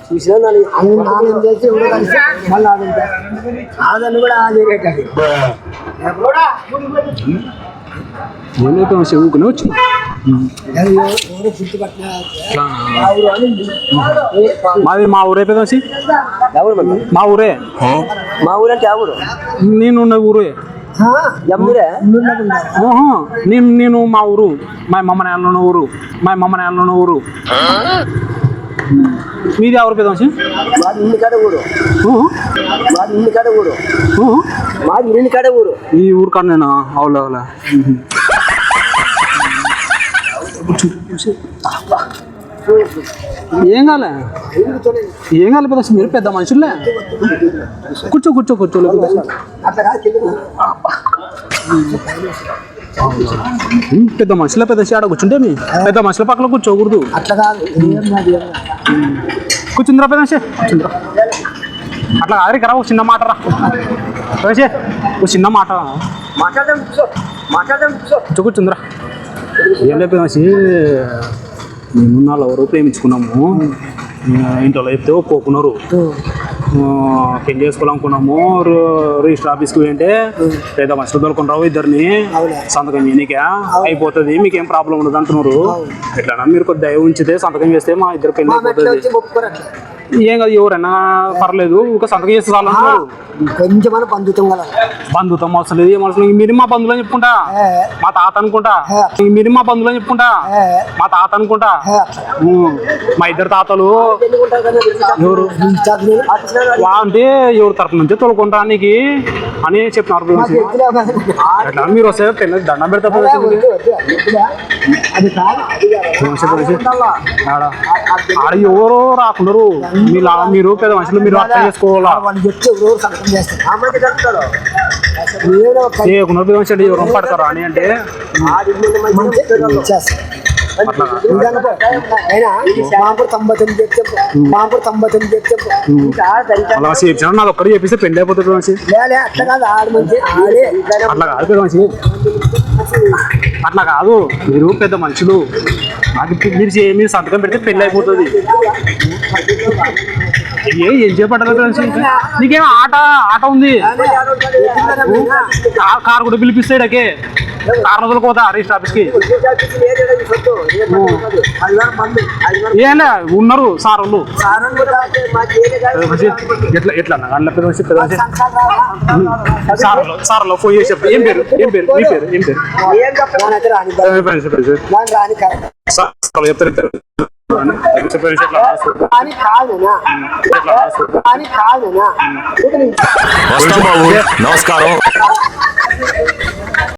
చూసినా నాలుగు చేసి కలిసి మళ్ళీ ఆదని కూడా ఊకునే వచ్చి మాది మా ఊరే పెదసి మా ఊరే మా ఊరు అంటే ఊరు నేనున్న ఊరే నేను మా ఊరు మా మమ్మ నేలన్న ఊరు మా మమ్మ నేలన్న ఊరు మీది ఎవరు పెదసి ఈ ఊరు కాడనేనా అవులా అవులా ఏం కాలే పెద్ద మీరు పెద్ద మనుషులే కూర్చో పెద్ద మనుషులే పెద్ద ఆడ కూర్చుంటే మీ పెద్ద మనుషుల పక్కన కూర్చోకూడదు కూర్చుందిరా పెద్ద కూర్చుందిరా అట్లా కాదు రా ఒక చిన్న మాట రా ఒక చిన్న మాట కూర్చుందిరా ఏం లేదు నేను నాలో ఎవరో ప్రేమించుకున్నాము ఇంట్లో చెప్తే ఒప్పుకున్నారు పెళ్లి చేసుకోవాలనుకున్నాము రిజిస్టర్ ఆఫీస్కి పోయింటే పెద్ద మనుషులు దొరుకుంటారు ఇద్దరిని సంతకం చేయనికే అయిపోతుంది మీకేం ప్రాబ్లం ఉండదు అంటున్నారు ఎట్లా మీరు కొద్ది దయ ఉంచితే సంతకం చేస్తే మా ఇద్దరు పెళ్లి అయిపోతుంది ఏం కాదు ఎవరైనా పర్లేదు ఒక సంతకం చేస్తే చాలు కొంచెం బంధుత్వం అవసరం లేదు ఏం అవసరం మీరు మా బంధువులు అని చెప్పుకుంటా మా తాత అనుకుంటా మీరు మా బంధువులు అని చెప్పుకుంటా మా తాత అనుకుంటా మా ఇద్దరు తాతలు ఎవరు అంటే ఎవరి తరపు నుంచి తోలుకుంటానికి అని చెప్పినారు అట్లా మీరు వస్తే పెళ్ళి దండం పెడతా ఆడ ఎవరో రాకున్నారు మీరు పెద్ద మనుషులు మీరు అర్థం చేసుకోవాలా పెద్ద మనుషులు ఎవరు పడతారు అని అంటే అలా చెప్పినా నాది ఒక్కడే చెప్పిస్తే పెళ్ళి అయిపోతుంది అట్లా కాదు పెద్ద మనిషి అట్లా కాదు మీరు పెద్ద మనుషులు నాకు మీరు సంతకం పెడితే పెళ్ళి అయిపోతుంది ఏం చేపట్టాలి నీకేం ఆట ఉంది కారు కూడా పిలిపిస్తాడకే కారు రోజులు పోతా రిజిస్టర్ ఆఫీస్కి ఏంలే ఉన్నారు సార్ వాళ్ళు ఎట్లా అన్న పెద్ద సార్లో ఫోన్ చేసి చెప్పి ఏం పేరు మీ పేరు ఏం పేరు సార్ చెప్తారు నమస్కారం.